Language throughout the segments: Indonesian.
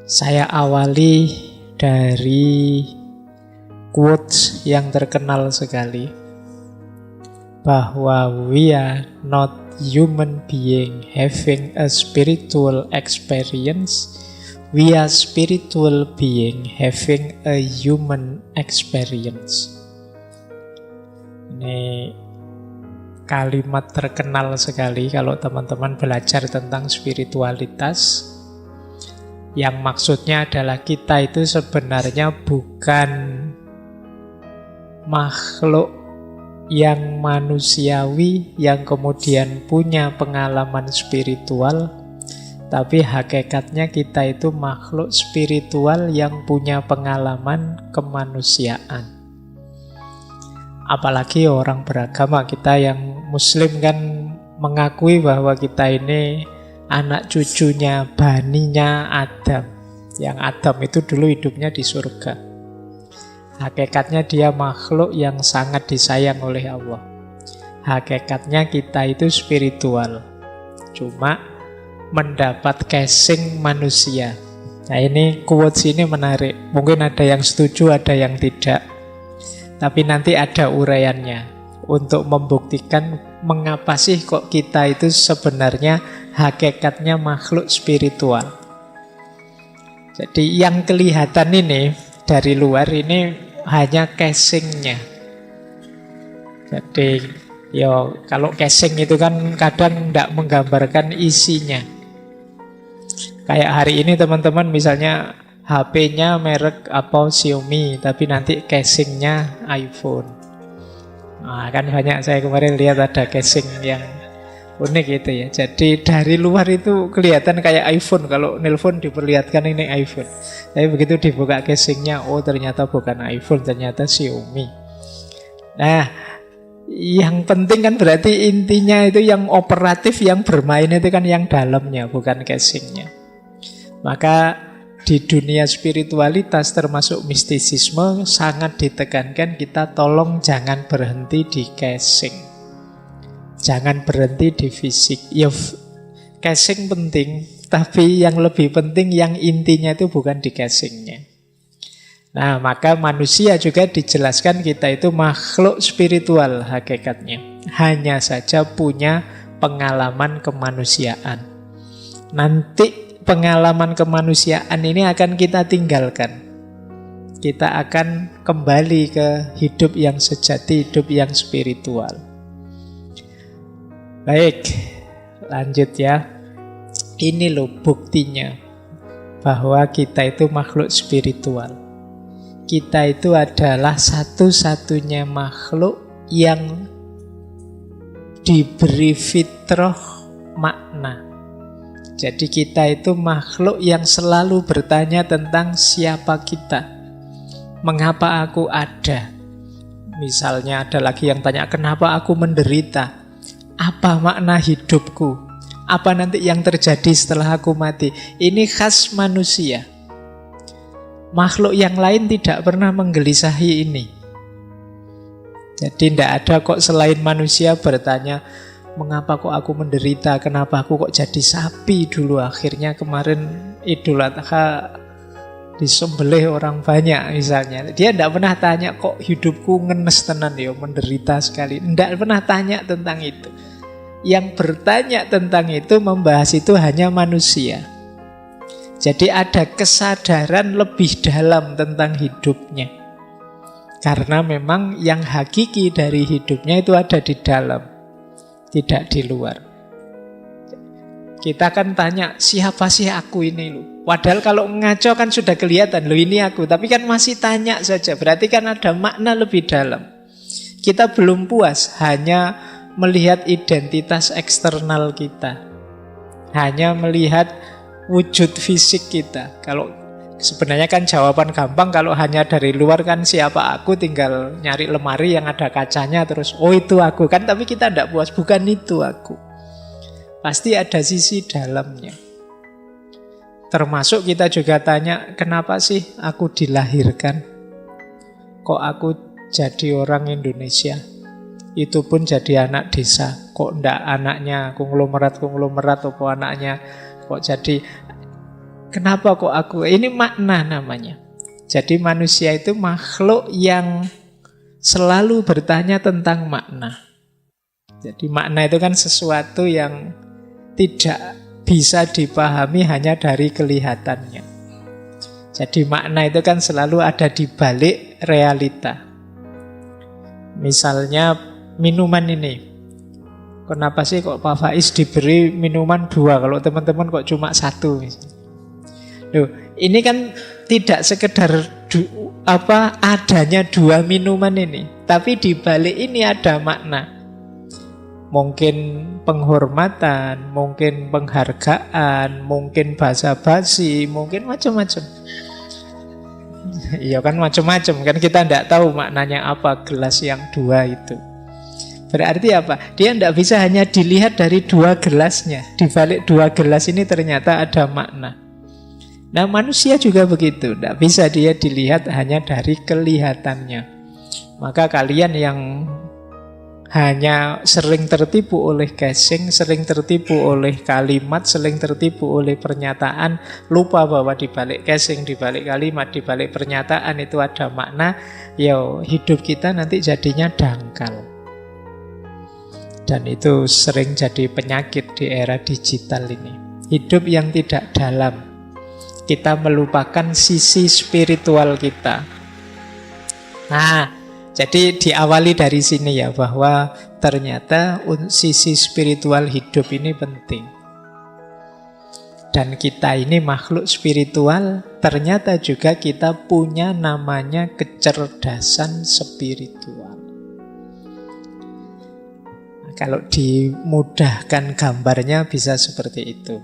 Saya awali dari quotes yang terkenal sekali, bahwa we are not human being having a spiritual experience, we are spiritual being having a human experience. Ini kalimat terkenal sekali kalau teman-teman belajar tentang spiritualitas. Yang maksudnya adalah kita itu sebenarnya bukan makhluk yang manusiawi yang kemudian punya pengalaman spiritual, tapi hakikatnya kita itu makhluk spiritual yang punya pengalaman kemanusiaan. Apalagi orang beragama, kita yang muslim kan mengakui bahwa kita ini anak cucunya, baninya Adam. Yang Adam itu dulu hidupnya di surga. Hakikatnya dia makhluk yang sangat disayang oleh Allah. Hakikatnya kita itu spiritual, cuma mendapat casing manusia. Nah, ini quotes ini menarik. Mungkin ada yang setuju, ada yang tidak. Tapi nanti ada uraiannya untuk membuktikan mengapa sih kok kita itu sebenarnya hakikatnya makhluk spiritual. Jadi yang kelihatan ini dari luar ini hanya casingnya. Jadi kalau casing itu kan kadang tidak menggambarkan isinya. Kayak hari ini teman-teman misalnya HP-nya merek apa Xiaomi, tapi nanti casingnya iPhone. Nah, kan banyak, saya kemarin lihat ada casing yang unik gitu ya. Jadi dari luar itu kelihatan kayak iPhone. Kalau nelpon diperlihatkan ini iPhone. Tapi begitu dibuka casingnya, oh ternyata bukan iPhone, ternyata Xiaomi. Nah, yang penting kan berarti intinya itu yang operatif, yang bermain itu kan yang dalamnya, bukan casingnya. Maka di dunia spiritualitas termasuk mistisisme sangat ditekankan kita tolong jangan berhenti di casing. Jangan berhenti di fisik. Ya, casing penting, tapi yang lebih penting yang intinya itu bukan di casingnya. Nah, maka manusia juga dijelaskan kita itu makhluk spiritual hakikatnya. Hanya saja punya pengalaman kemanusiaan. Nanti pengalaman kemanusiaan ini akan kita tinggalkan. Kita akan kembali ke hidup yang sejati, hidup yang spiritual. Baik, lanjut ya. Ini loh buktinya bahwa kita itu makhluk spiritual. Kita itu adalah satu-satunya makhluk yang diberi fitrah makna. Jadi kita itu makhluk yang selalu bertanya tentang siapa kita. Mengapa aku ada? Misalnya ada lagi yang tanya, kenapa aku menderita? Apa makna hidupku? Apa nanti yang terjadi setelah aku mati? Ini khas manusia. Makhluk yang lain tidak pernah menggelisahi ini. Jadi tidak ada kok selain manusia bertanya, mengapa kok aku menderita? Kenapa aku kok jadi sapi dulu? Akhirnya kemarin Idul Adha disembelih orang banyak misalnya. Dia tidak pernah tanya kok hidupku ngenes tenan ya, menderita sekali. Tidak pernah tanya tentang itu. Yang bertanya tentang itu, membahas itu hanya manusia. Jadi ada kesadaran lebih dalam tentang hidupnya. Karena memang yang hakiki dari hidupnya itu ada di dalam, tidak di luar. Kita kan tanya, siapa sih aku ini lu? Padahal kalau ngaco kan sudah kelihatan, lu ini aku. Tapi kan masih tanya saja, berarti kan ada makna lebih dalam. Kita belum puas hanya melihat identitas eksternal kita, hanya melihat wujud fisik kita. Kalau sebenarnya kan jawaban gampang, kalau hanya dari luar kan siapa aku, tinggal nyari lemari yang ada kacanya terus oh itu aku kan, tapi kita tidak puas, bukan itu aku. Pasti ada sisi dalamnya. Termasuk kita juga tanya, kenapa sih aku dilahirkan? Kok aku jadi orang Indonesia? Itu pun jadi anak desa. Kok ndak anaknya konglomerat, apa anaknya kok jadi Kenapa kok aku? Ini makna namanya. Jadi manusia itu makhluk yang selalu bertanya tentang makna. Jadi makna itu kan sesuatu yang tidak bisa dipahami hanya dari kelihatannya. Jadi makna itu kan selalu ada di balik realita. Misalnya minuman ini. Kenapa sih kok Pak Faiz diberi minuman 2, kalau teman-teman kok cuma 1 misalnya. Loh, ini kan tidak sekedar adanya 2 minuman ini, tapi di balik ini ada makna. Mungkin penghormatan, mungkin penghargaan, mungkin basa-basi, mungkin macam-macam. Iya kan macam-macam, kan kita tidak tahu maknanya apa gelas yang 2 itu. Berarti apa? Dia tidak bisa hanya dilihat dari 2 gelasnya. Di balik 2 gelas ini ternyata ada makna. Nah manusia juga begitu, tidak bisa dia dilihat hanya dari kelihatannya. Maka kalian yang hanya sering tertipu oleh casing, sering tertipu oleh kalimat, sering tertipu oleh pernyataan, lupa bahwa di balik casing, di balik kalimat, di balik pernyataan itu ada makna, ya hidup kita nanti jadinya dangkal. Dan itu sering jadi penyakit di era digital ini. Hidup yang tidak dalam. Kita melupakan sisi spiritual kita. Nah, jadi diawali dari sini ya, bahwa ternyata sisi spiritual hidup ini penting. Dan kita ini makhluk spiritual, ternyata juga kita punya namanya kecerdasan spiritual. Nah, kalau dimudahkan gambarnya bisa seperti itu.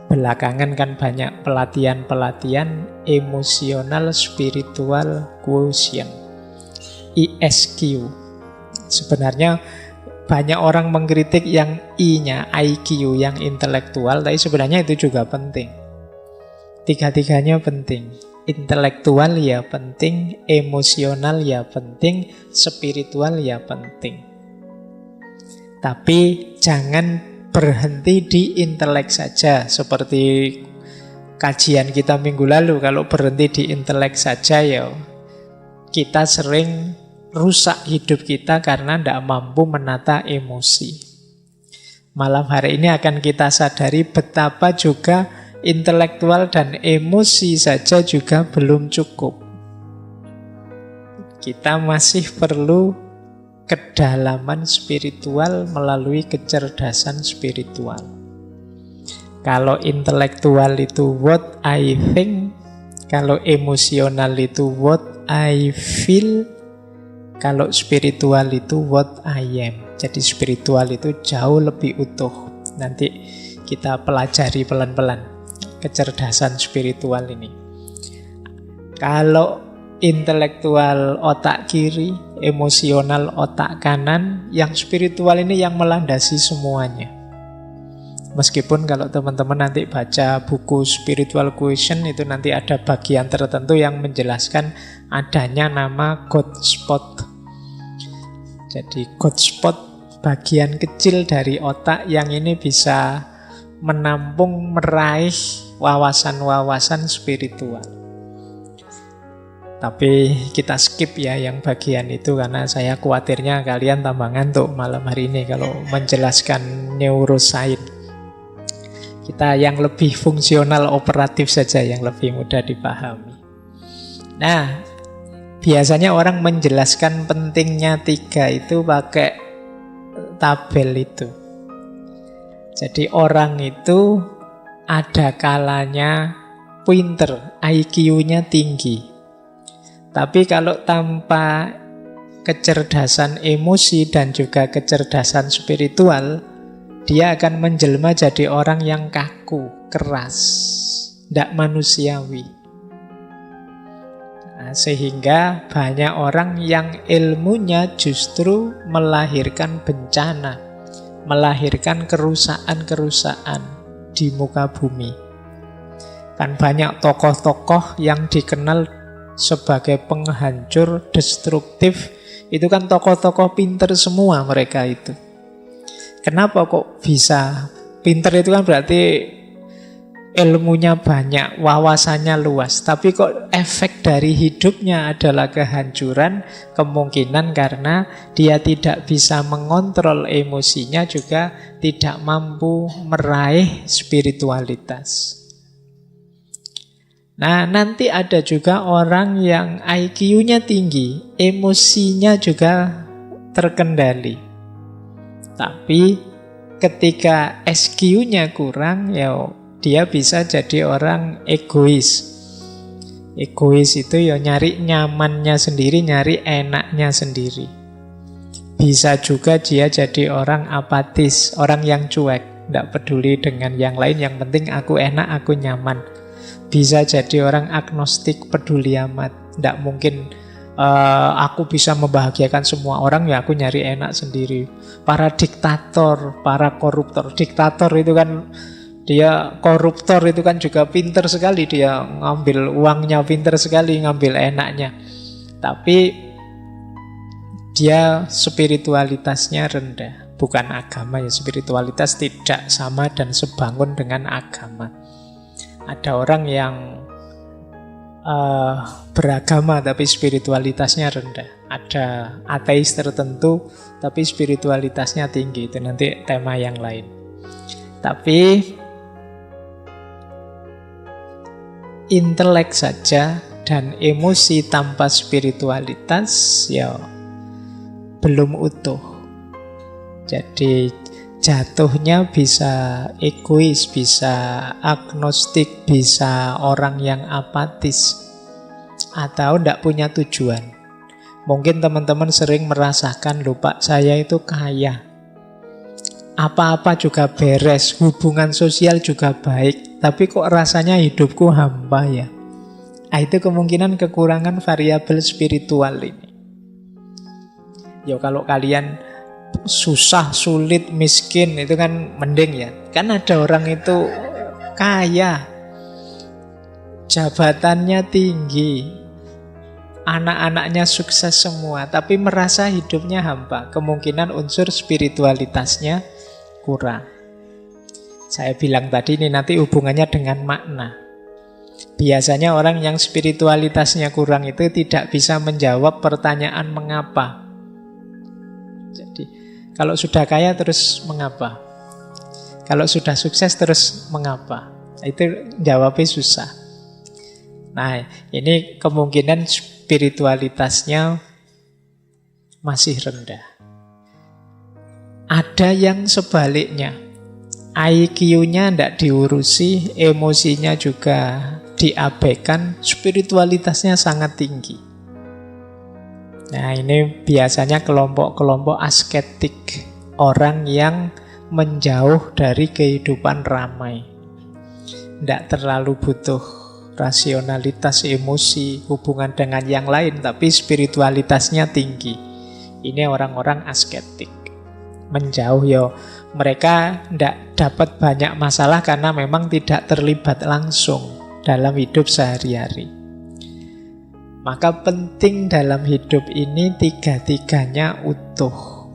Belakangan kan banyak pelatihan-pelatihan emosional spiritual quotient, ESQ. Sebenarnya banyak orang mengkritik yang I-nya, IQ, yang intelektual, tapi sebenarnya itu juga penting. Tiga-tiganya penting. Intelektual ya penting, emosional ya penting, spiritual ya penting. Tapi jangan berhenti di intelek saja. Seperti kajian kita minggu lalu, kalau berhenti di intelek saja ya kita sering rusak hidup kita karena tidak mampu menata emosi. Malam hari ini akan kita sadari betapa juga intelektual dan emosi saja juga belum cukup. Kita masih perlu kedalaman spiritual melalui kecerdasan spiritual. Kalau intelektual itu what I think, kalau emosional itu what I feel, kalau spiritual itu what I am. Jadi spiritual itu jauh lebih utuh. Nanti kita pelajari pelan-pelan kecerdasan spiritual ini. Kalau intelektual otak kiri, emosional otak kanan, yang spiritual ini yang melandasi semuanya. Meskipun kalau teman-teman nanti baca buku Spiritual Quotient, itu nanti ada bagian tertentu yang menjelaskan adanya nama God Spot. Jadi God Spot, bagian kecil dari otak yang ini bisa menampung, meraih wawasan-wawasan spiritual. Tapi kita skip ya yang bagian itu, karena saya khawatirnya kalian tambah ngantuk malam hari ini kalau menjelaskan neuroscience. Kita yang lebih fungsional operatif saja, yang lebih mudah dipahami. Nah, biasanya orang menjelaskan pentingnya 3 itu pakai tabel itu. Jadi orang itu ada kalanya pinter, IQ-nya tinggi. Tapi kalau tanpa kecerdasan emosi dan juga kecerdasan spiritual, dia akan menjelma jadi orang yang kaku, keras, tidak manusiawi. Nah, sehingga banyak orang yang ilmunya justru melahirkan bencana, melahirkan kerusakan-kerusakan di muka bumi. Kan banyak tokoh-tokoh yang dikenal sebagai penghancur, destruktif, itu kan tokoh-tokoh pinter semua mereka itu. Kenapa kok bisa? Pinter itu kan berarti ilmunya banyak, wawasannya luas, tapi kok efek dari hidupnya adalah kehancuran, kemungkinan karena dia tidak bisa mengontrol emosinya, juga tidak mampu meraih spiritualitas. Nah, nanti ada juga orang yang IQ-nya tinggi, emosinya juga terkendali. Tapi ketika SQ-nya kurang, ya dia bisa jadi orang egois. Egois itu ya nyari nyamannya sendiri, nyari enaknya sendiri. Bisa juga dia jadi orang apatis, orang yang cuek, tidak peduli dengan yang lain, yang penting aku enak, aku nyaman. Bisa jadi orang agnostik, peduli amat, tidak mungkin aku bisa membahagiakan semua orang, ya aku nyari enak sendiri. Para diktator, para koruptor, diktator itu kan, dia koruptor itu kan juga pinter sekali, dia ngambil uangnya pinter sekali, ngambil enaknya. Tapi dia spiritualitasnya rendah. Bukan agama ya, spiritualitas tidak sama dan sebangun dengan agama. Ada orang yang beragama tapi spiritualitasnya rendah. Ada ateis tertentu tapi spiritualitasnya tinggi. Itu nanti tema yang lain. Tapi intelek saja dan emosi tanpa spiritualitas ya belum utuh. Jadi jatuhnya bisa egois, bisa agnostik, bisa orang yang apatis, atau tidak punya tujuan. Mungkin teman-teman sering merasakan, lupa saya itu kaya, apa-apa juga beres, hubungan sosial juga baik, tapi kok rasanya hidupku hampa ya. Nah, itu kemungkinan kekurangan variabel spiritual ini. Ya kalau kalian susah, sulit, miskin, itu kan mending ya. Kan ada orang itu kaya, jabatannya tinggi, anak-anaknya sukses semua, tapi merasa hidupnya hampa. Kemungkinan unsur spiritualitasnya kurang. Saya bilang tadi ini nanti hubungannya dengan makna. Biasanya orang yang spiritualitasnya kurang itu tidak bisa menjawab pertanyaan mengapa. Jadi kalau sudah kaya terus mengapa? Kalau sudah sukses terus mengapa? Itu jawabnya susah. Nah, ini kemungkinan spiritualitasnya masih rendah. Ada yang sebaliknya, IQ-nya tidak diurusi, emosinya juga diabaikan, spiritualitasnya sangat tinggi. Nah, ini biasanya kelompok-kelompok asketik, orang yang menjauh dari kehidupan ramai. Tidak terlalu butuh rasionalitas, emosi, hubungan dengan yang lain, tapi spiritualitasnya tinggi. Ini orang-orang asketik. Menjauh ya, mereka tidak dapat banyak masalah karena memang tidak terlibat langsung dalam hidup sehari-hari. Maka penting dalam hidup ini tiga-tiganya utuh.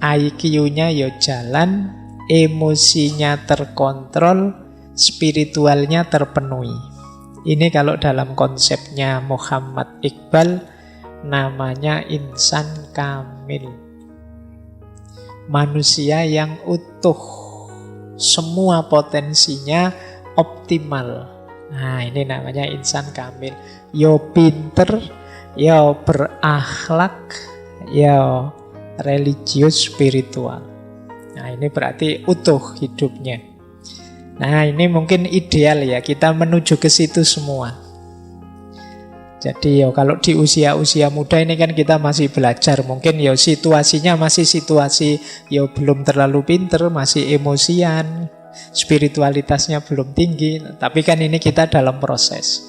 IQ-nya ya jalan, emosinya terkontrol, spiritualnya terpenuhi. Ini kalau dalam konsepnya Muhammad Iqbal namanya insan kamil. Manusia yang utuh, semua potensinya optimal. Nah, ini namanya insan kamil. Yo pinter, yo berakhlak, yo religius spiritual. Nah, ini berarti utuh hidupnya. Nah, ini mungkin ideal ya, kita menuju ke situ semua. Jadi ya kalau di usia-usia muda ini kan kita masih belajar. Mungkin ya situasinya masih situasi ya belum terlalu pinter, masih emosian, spiritualitasnya belum tinggi. Tapi kan ini kita dalam proses.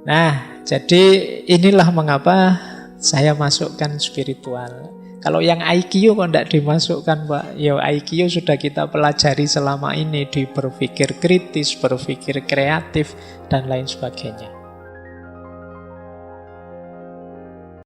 Nah, jadi inilah mengapa saya masukkan spiritual. Kalau yang IQ kok tidak dimasukkan, Pak? Ya IQ sudah kita pelajari selama ini di berpikir kritis, berpikir kreatif, dan lain sebagainya.